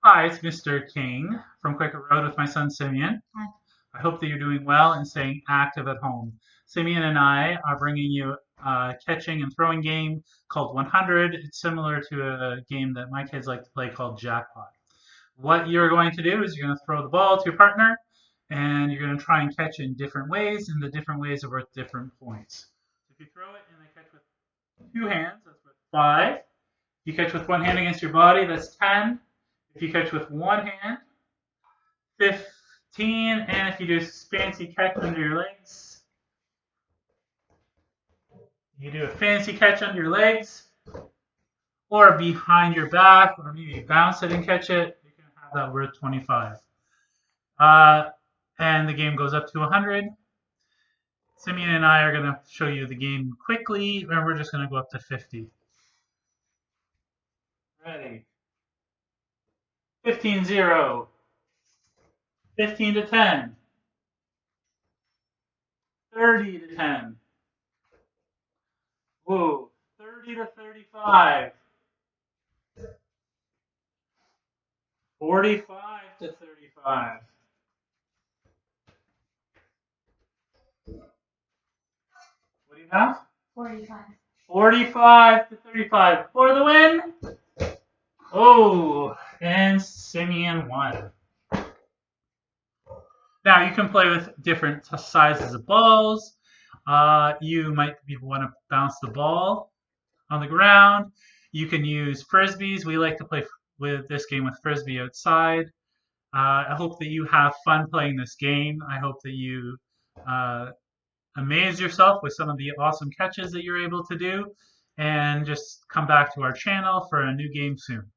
Hi, it's Mr. King from Quaker Road with my son Simeon. Hi. I hope that you're doing well and staying active at home. Simeon and I are bringing you a catching and throwing game called 100. It's similar to a game that my kids like to play called Jackpot. What you're going to do is you're going to throw the ball to your partner and you're going to try and catch in different ways, and the different ways are worth different points. If you throw it and they catch with two hands, that's worth 5. If you catch with one hand against your body, that's 10. If you catch with one hand, 15. And if you do fancy catch under your legs, you do a fancy catch under your legs or behind your back, or maybe bounce it and catch it, you can have that worth 25. And the game goes up to 100. Simeon and I are going to show you the game quickly, and we're just going to go up to 50. Ready. 15-0. 15 to 10. 30 to 10. Whoa. 30 to 35. 45 to 35. What do you have? 45. 45 to 35 for the win. Oh, and Simeon won. Now you can play with different sizes of balls. You might want to bounce the ball on the ground. You can use frisbees. We like to play with this game with frisbee outside. I hope that you have fun playing this game. I hope that you amaze yourself with some of the awesome catches that you're able to do. And just come back to our channel for a new game soon.